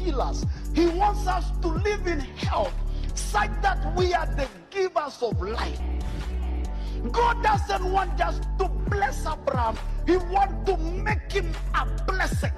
healers. He wants us to live in health, such that we are the givers of life. God doesn't want just to bless Abraham. He wants to make him a blessing.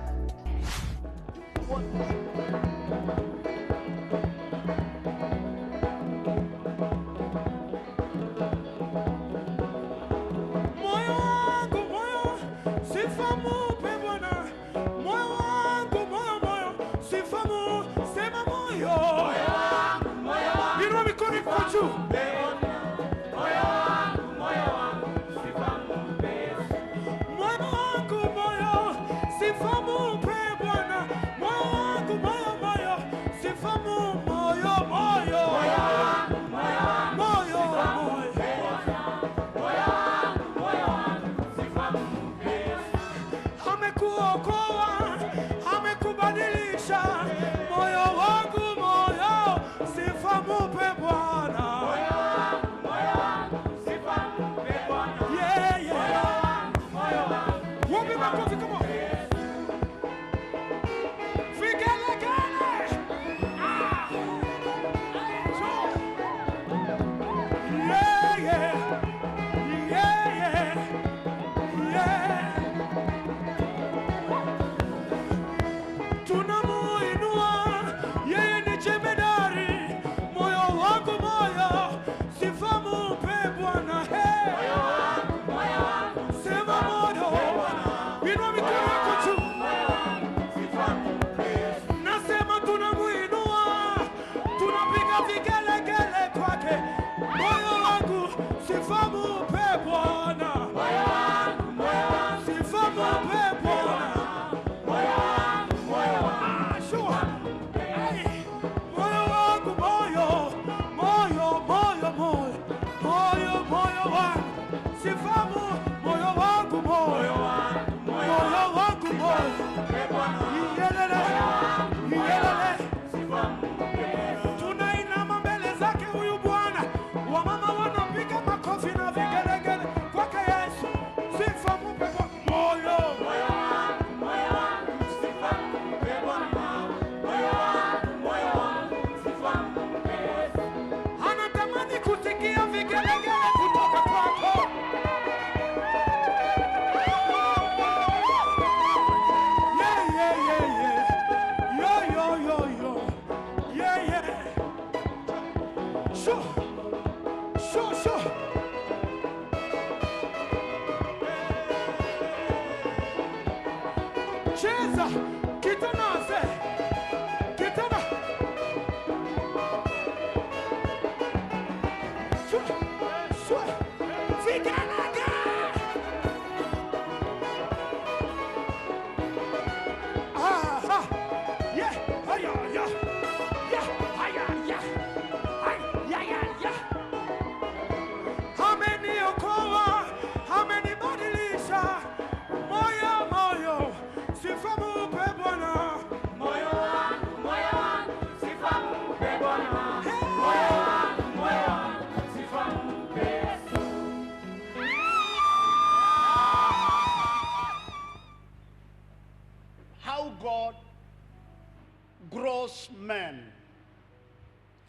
Men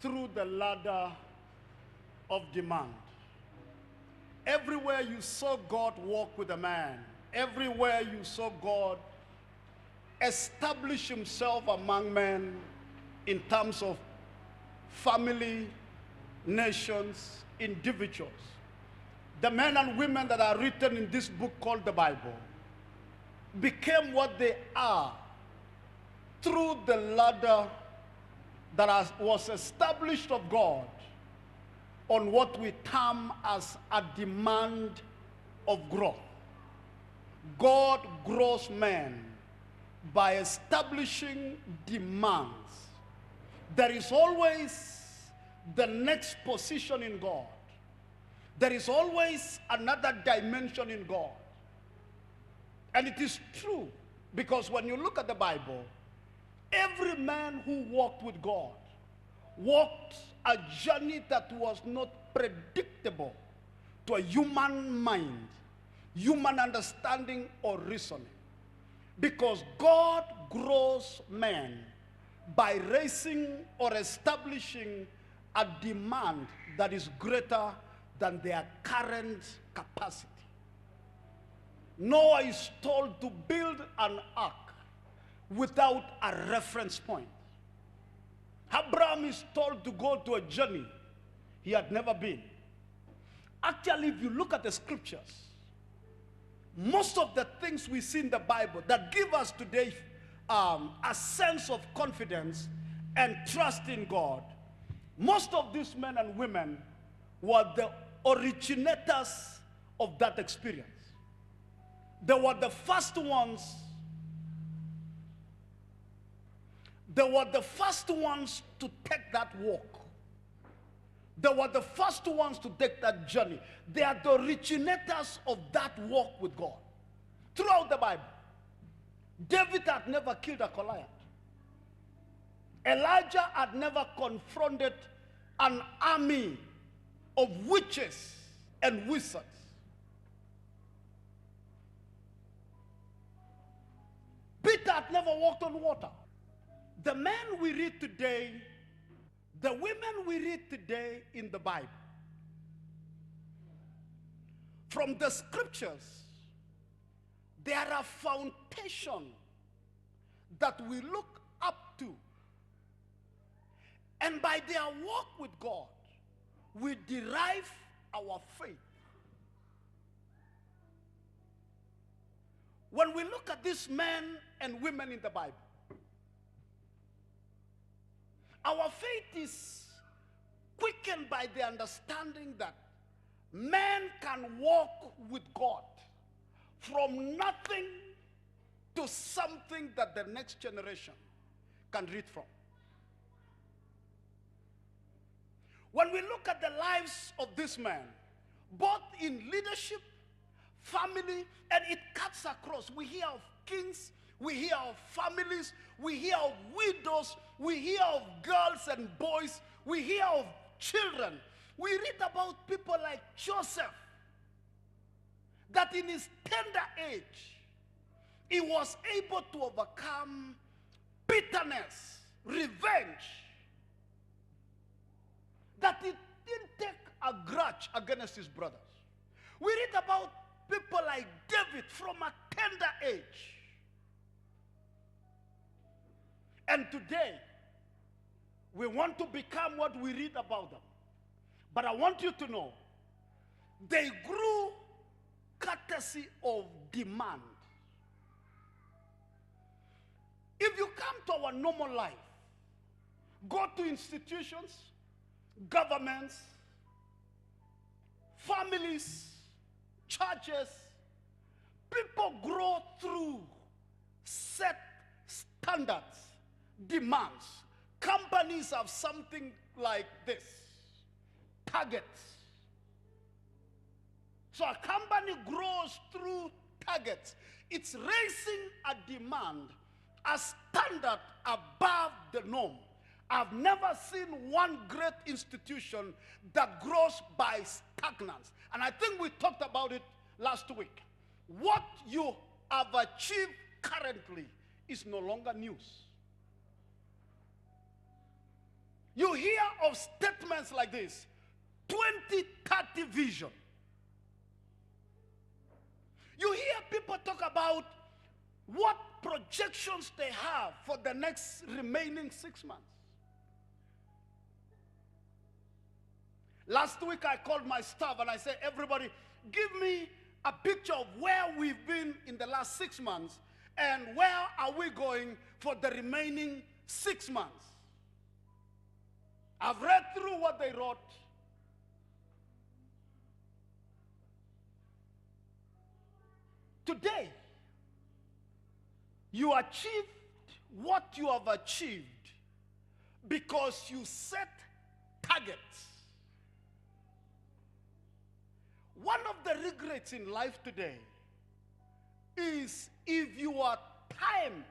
through the ladder of demand. Everywhere you saw God walk with a man, everywhere you saw God establish himself among men in terms of family, nations, individuals, the men and women that are written in this book called the Bible became what they are through the ladder that was established of God on what we term as a demand of growth. God grows men by establishing demands. There is always the next position in God. There is always another dimension in God. And it is true, because when you look at the Bible, every man who walked with God walked a journey that was not predictable to a human mind, human understanding or reasoning. Because God grows men by raising or establishing a demand that is greater than their current capacity. Noah is told to build an ark without a reference point. Abraham is told to go to a journey he had never been. Actually, if you look at the scriptures, most of the things we see in the Bible that give us today a sense of confidence and trust in God, most of these men and women were the originators of that experience. They were the first ones. They were the first ones to take that walk. They were the first ones to take that journey. They are the originators of that walk with God. Throughout the Bible, David had never killed a Goliath. Elijah had never confronted an army of witches and wizards. Peter had never walked on water. The men we read today, the women we read today in the Bible, from the scriptures, they are a foundation that we look up to. And by their walk with God, we derive our faith. When we look at these men and women in the Bible, our faith is quickened by the understanding that man can walk with God from nothing to something that the next generation can read from. When we look at the lives of this man, both in leadership, family, and it cuts across. We hear of kings, we hear of families, we hear of widows, we hear of girls and boys, we hear of children. We read about people like Joseph, that in his tender age, he was able to overcome bitterness, revenge, that he didn't take a grudge against his brothers. We read about people like David from a tender age. And today, we want to become what we read about them. But I want you to know, they grew courtesy of demand. If you come to our normal life, go to institutions, governments, families, churches, people grow through set standards, demands. Companies have something like this: targets. So a company grows through targets. It's raising a demand, a standard above the norm. I've never seen one great institution that grows by stagnance. And I think we talked about it last week. What you have achieved currently is no longer news. You hear of statements like this: 2030 vision. You hear people talk about what projections they have for the next remaining 6 months. Last week I called my staff and I said, everybody, give me a picture of where we've been in the last 6 months and where are we going for the remaining 6 months. I've read through what they wrote. Today, you achieved what you have achieved because you set targets. One of the regrets in life today is if your time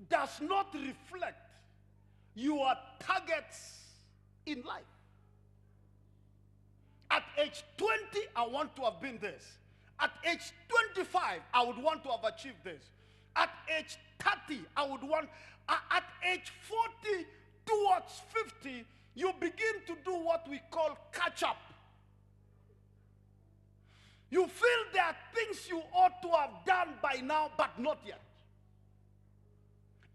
does not reflect your targets in life. At age 20, I want to have been this. At age 25, I would want to have achieved this. At age 30, I would want, at age 40 towards 50, you begin to do what we call catch up. You feel there are things you ought to have done by now, but not yet.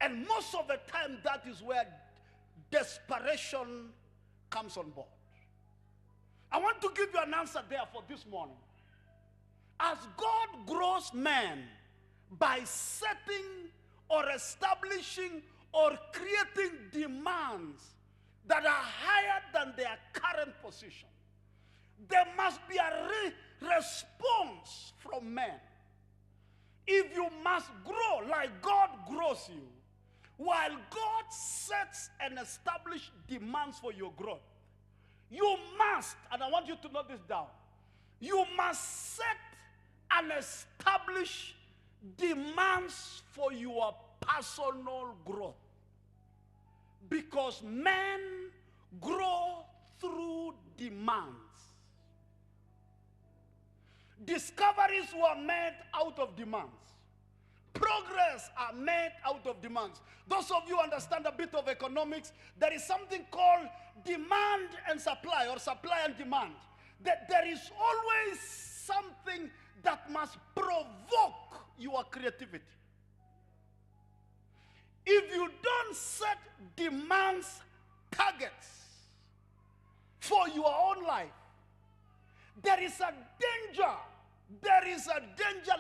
And most of the time, that is where desperation comes on board. I want to give you an answer there for this morning. As God grows man by setting or establishing or creating demands that are higher than their current position, there must be a response from men. If you must grow like God grows you, while God sets and establishes demands for your growth, you must, and I want you to note this down, you must set and establish demands for your personal growth. Because men grow through demands. Discoveries were made out of demands. Progress are made out of demands. Those of you who understand a bit of economics, there is something called demand and supply, or supply and demand. That there is always something that must provoke your creativity. If you don't set demands, targets for your own life, there is a danger,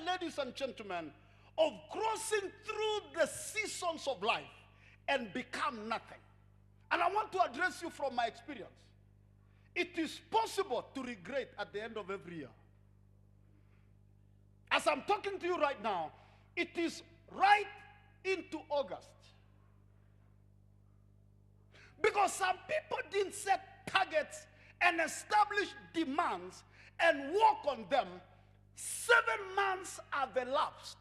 ladies and gentlemen, of crossing through the seasons of life and become nothing. And I want to address you from my experience. It is possible to regret at the end of every year. As I'm talking to you right now, it is right into August. Because some people didn't set targets and establish demands and work on them. 7 months have elapsed.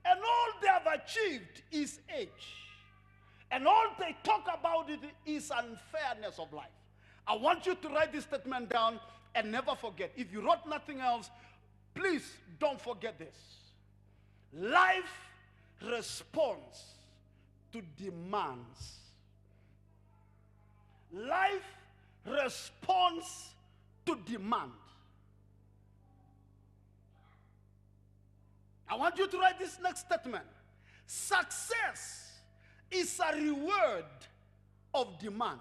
And all they have achieved is age. And all they talk about it is unfairness of life. I want you to write this statement down and never forget. If you wrote nothing else, please don't forget this. Life responds to demands. Life responds to demand. I want you to write this next statement. Success is a reward of demand.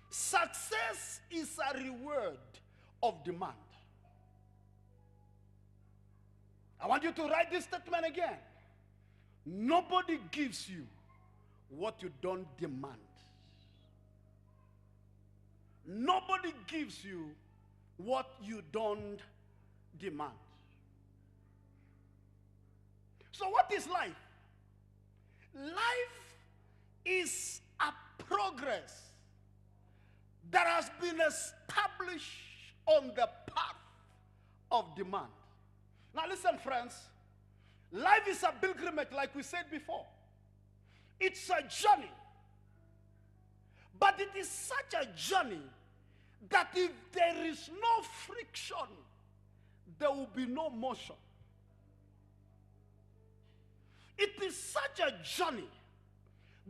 Success is a reward of demand. I want you to write this statement again. Nobody gives you what you don't demand. Nobody gives you what you don't demand. So what is life? Life is a progress that has been established on the path of demand. Now listen, friends. Life is a pilgrimage, like we said before. It's a journey. But it is such a journey that if there is no friction, there will be no motion. It is such a journey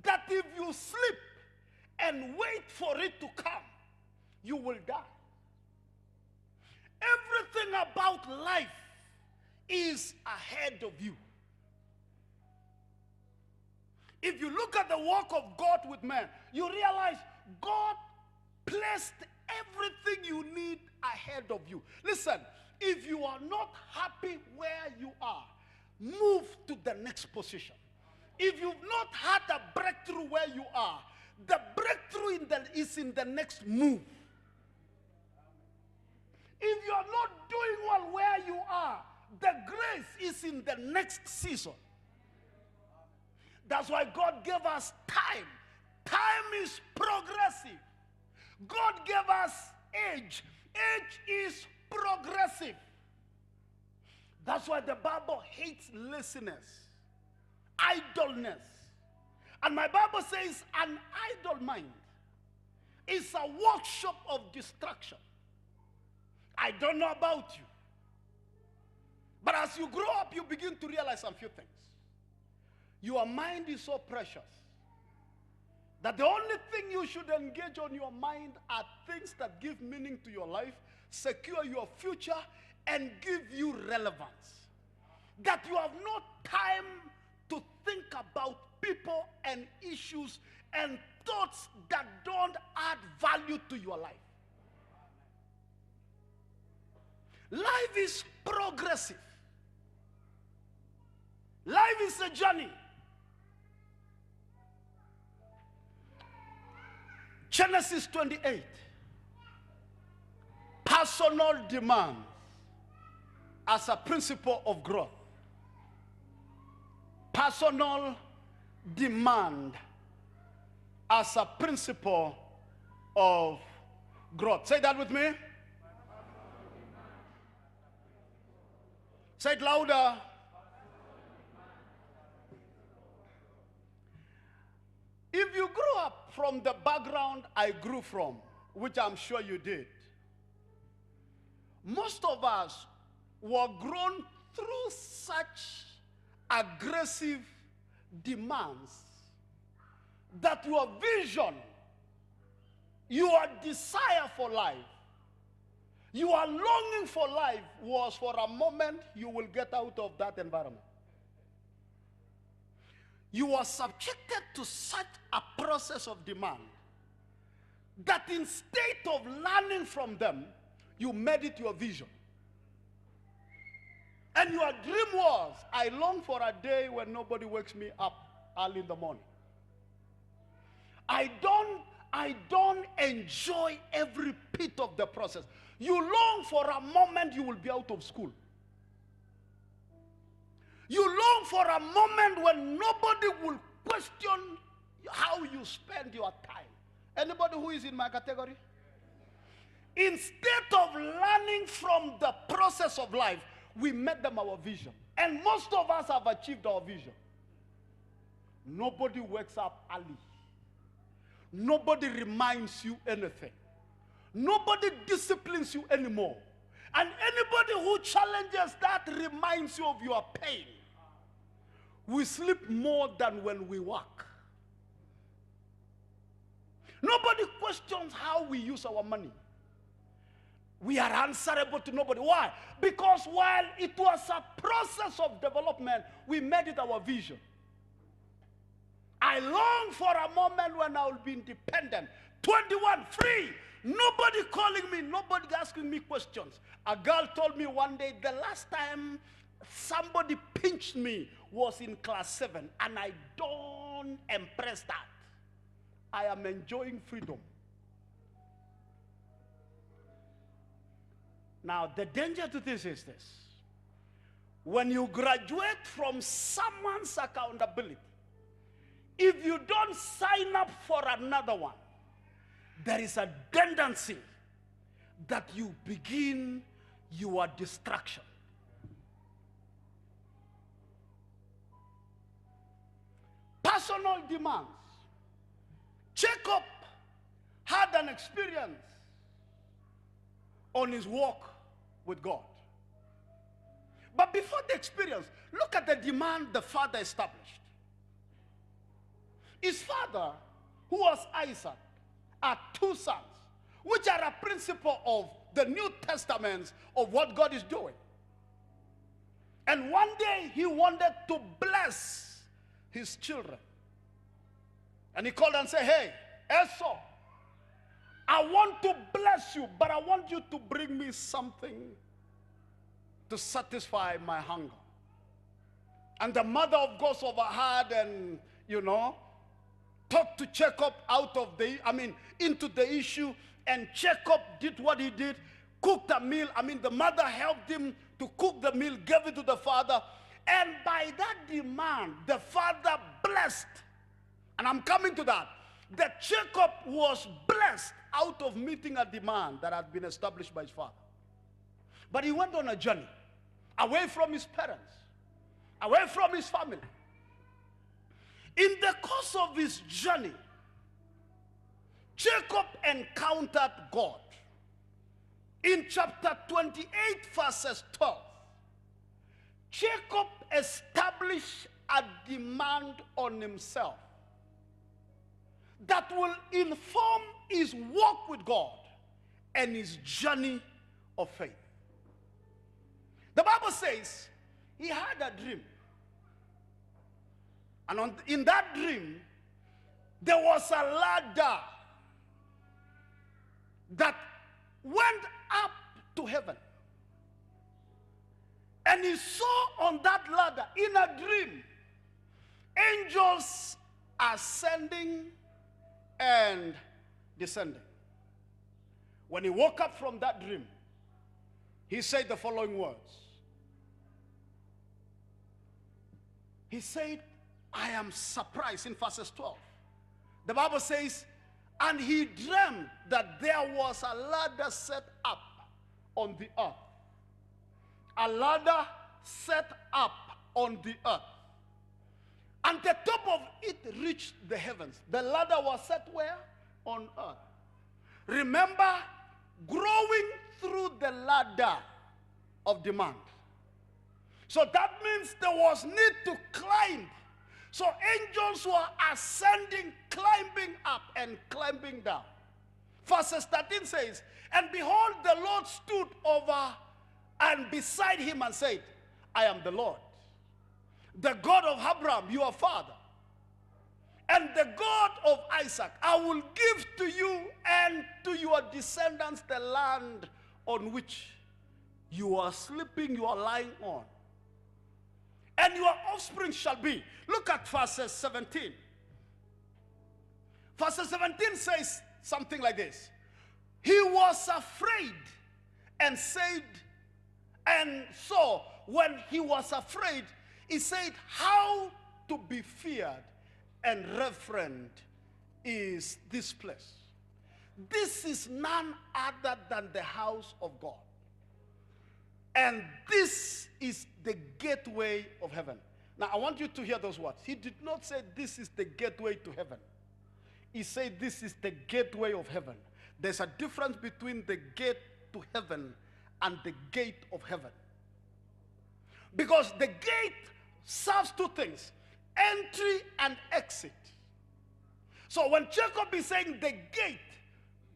that if you sleep and wait for it to come, you will die. Everything about life is ahead of you. If you look at the work of God with man, you realize God placed everything you need ahead of you. Listen, if you are not happy where you are, move to the next position. If you've not had a breakthrough where you are, the breakthrough is in the next move. If you are not doing well where you are, the grace is in the next season. That's why God gave us time. Time is progressive. God gave us age. Age is progressive. That's why the Bible hates laziness, idleness. And my Bible says an idle mind is a workshop of distraction. I don't know about you, But as you grow up, you begin to realize some few things. Your mind is so precious that the only thing you should engage on your mind are things that give meaning to your life, secure your future, and give you relevance. That you have no time to think about people and issues and thoughts that don't add value to your life. Life is progressive. Life is a journey. Genesis 28. Personal demands as a principle of growth. Personal demand as a principle of growth. Say that with me. Say it louder. If you grew up from the background I grew from, which I'm sure you did, most of us were grown through such aggressive demands that your vision, your desire for life, your longing for life was for a moment you will get out of that environment. You were subjected to such a process of demand that instead of learning from them, you made it your vision. And your dream was, I long for a day when nobody wakes me up early in the morning. I don't enjoy every bit of the process. You long for a moment you will be out of school. You long for a moment when nobody will question how you spend your time. Anybody who is in my category? Instead of learning from the process of life, we made them our vision. And most of us have achieved our vision. Nobody wakes up early. Nobody reminds you anything. Nobody disciplines you anymore. And anybody who challenges that reminds you of your pain. We sleep more than when we work. Nobody questions how we use our money. We are answerable to nobody. Why? Because while it was a process of development, we made it our vision. I long for a moment when I will be independent. 21, free. Nobody calling me, nobody asking me questions. A girl told me one day, the last time somebody pinched me was in class 7, and I don't embrace that. I am enjoying freedom. Now, the danger to this is this. When you graduate from someone's accountability, if you don't sign up for another one, there is a tendency that you begin your distraction. Personal demands. Jacob had an experience on his walk with God. But before the experience, look at the demand the father established. His father, who was Isaac, had 2 sons, which are a principle of the New Testament of what God is doing. And one day he wanted to bless his children. And he called and said, hey, Esau, I want to bless you, but I want you to bring me something to satisfy my hunger. And the mother of course overheard and, talked to Jacob into the issue. And Jacob did what he did, cooked a meal. The mother helped him to cook the meal, gave it to the father. And by that demand, the father blessed. And I'm coming to that. That Jacob was blessed out of meeting a demand that had been established by his father. But he went on a journey, away from his parents, away from his family. In the course of his journey, Jacob encountered God. In chapter 28, verses 12, Jacob established a demand on himself that will inform his walk with God and his journey of faith. The Bible says he had a dream. And in that dream, there was a ladder that went up to heaven. And he saw on that ladder, in a dream, angels ascending and descending. When he woke up from that dream, he said the following words. He said, I am surprised, in verses 12. The Bible says, and he dreamed that there was a ladder set up on the earth. A ladder set up on the earth. And the top of it reached the heavens. The ladder was set where? On earth. Remember, growing through the ladder of demand. So that means there was need to climb. So angels were ascending, climbing up and climbing down. Verses 13 says, and behold, the Lord stood over and beside him and said, I am the Lord, the God of Abraham, your father, and the God of Isaac. I will give to you and to your descendants the land on which you are sleeping, you are lying on. And your offspring shall be. Look at verses 17. Verses 17 says something like this. He was afraid and said, and so when he was afraid, he said, how to be feared and reverend is this place. This is none other than the house of God. And this is the gateway of heaven. Now, I want you to hear those words. He did not say this is the gateway to heaven. He said this is the gateway of heaven. There's a difference between the gate to heaven and the gate of heaven. Because the gate serves two things, entry and exit. So when Jacob is saying the gate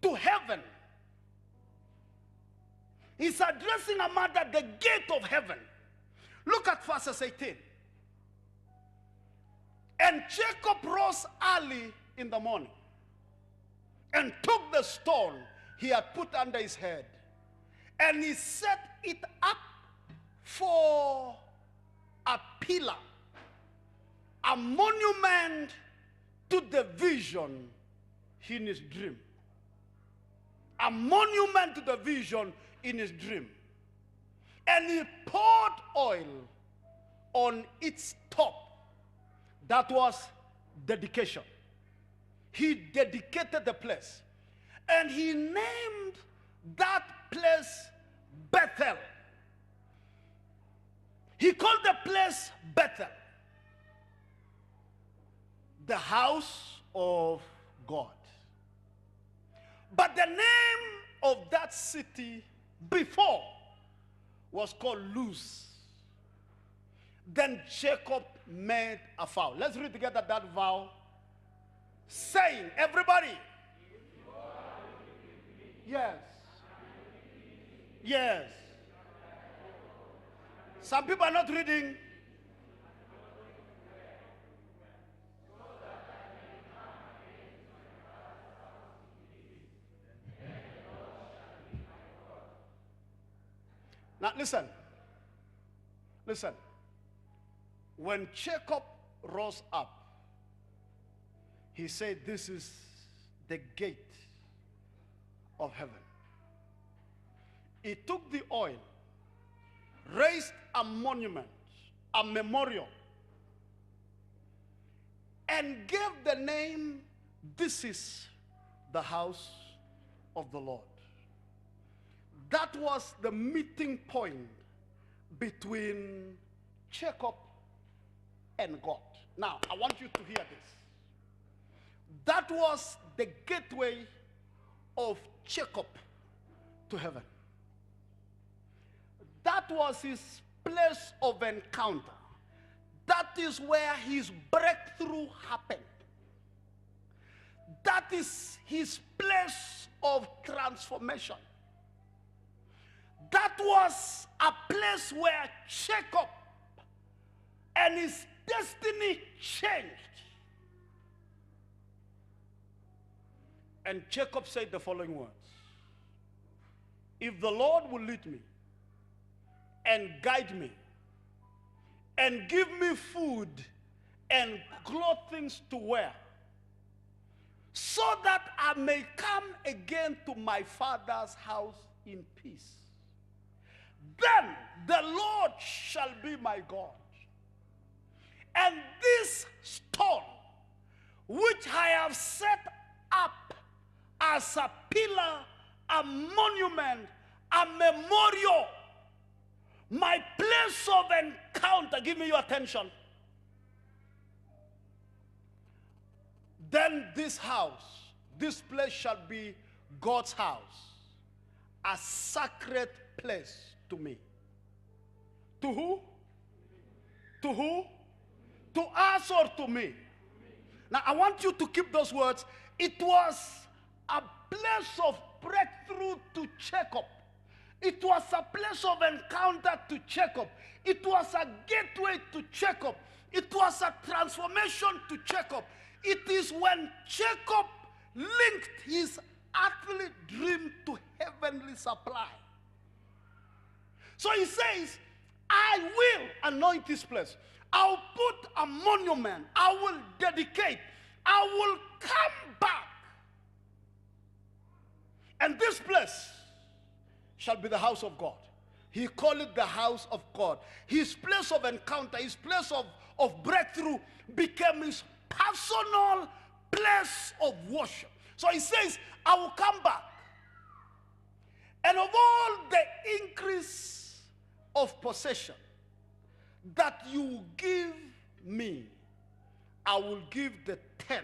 to heaven, he's addressing a matter, the gate of heaven. Look at verses 18. And Jacob rose early in the morning and took the stone he had put under his head, and he set it up for a pillar, a monument to the vision in his dream. A monument to the vision in his dream. And he poured oil on its top. That was dedication. He dedicated the place. And he named that place Bethel. He called the place Bethel, the house of God. But the name of that city before was called Luz. Then Jacob made a vow. Let's read together that vow, saying, everybody, yes, yes. Some people are not reading. Now listen. Listen. When Jacob rose up, he said, this is the gate of heaven. He took the oil, raised a monument, a memorial, and gave the name, this is the house of the Lord. That was the meeting point between Jacob and God. Now, I want you to hear this. That was the gateway of Jacob to heaven. That was his place of encounter. That is where his breakthrough happened. That is his place of transformation. That was a place where Jacob and his destiny changed. And Jacob said the following words: if the Lord will lead me and guide me and give me food and clothing to wear, so that I may come again to my father's house in peace, then the Lord shall be my God. And this stone, which I have set up as a pillar, a monument, a memorial, my place of encounter, give me your attention. Then this house, this place shall be God's house, a sacred place to me. To who? To who? To us or to me? Now I want you to keep those words. It was a place of breakthrough to Jacob. It was a place of encounter to Jacob. It was a gateway to Jacob. It was a transformation to Jacob. It is when Jacob linked his earthly dream to heavenly supply. So he says, I will anoint this place. I'll put a monument. I will dedicate. I will come back. And this place shall be the house of God. He called it the house of God. His place of encounter, his place of breakthrough became his personal place of worship. So he says, I will come back. And of all the increase of possession that you give me, I will give the 10th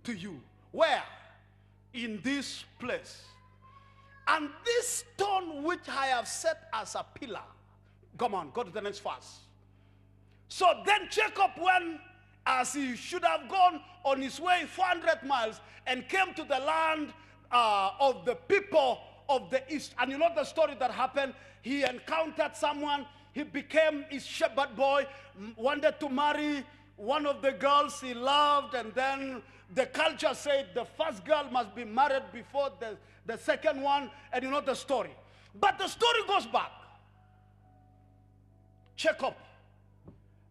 to you. Where? In this place. And this stone which I have set as a pillar. Come on, go to the next verse. So then Jacob went as he should have gone on his way 400 miles and came to the land of the people of the east. And you know the story that happened. He encountered someone. He became his shepherd boy, wanted to marry one of the girls he loved, and then the culture said the first girl must be married before the second one, and you know the story. But the story goes back. Jacob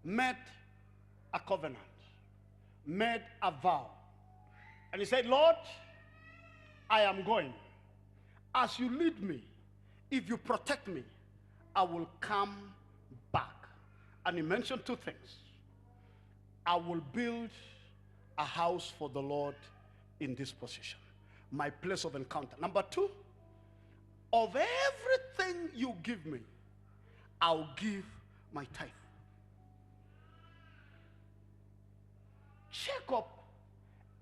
made a covenant, made a vow, and he said, Lord, I am going. As you lead me, if you protect me, I will come back. And he mentioned two things. I will build a house for the Lord in this position, my place of encounter. Number two, of everything you give me, I'll give my tithe. Jacob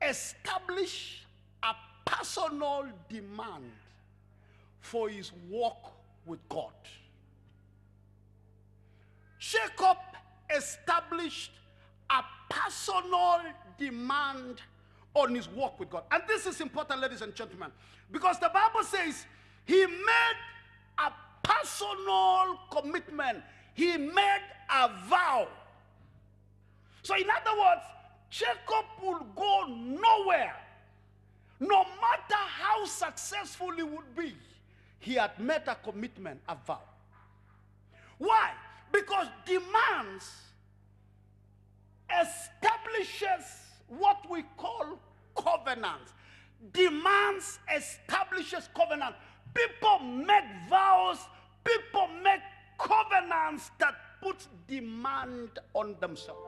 established a personal demand for his walk with God. Jacob established a personal demand on his walk with God. And this is important, ladies and gentlemen, because the Bible says he made a personal commitment. He made a vow. So in other words, Jacob will go nowhere. No matter how successful he would be, he had made a commitment, a vow. Why? Because demands establishes what we call covenants. Demands establishes covenant. People make vows, people make covenants that put demand on themselves.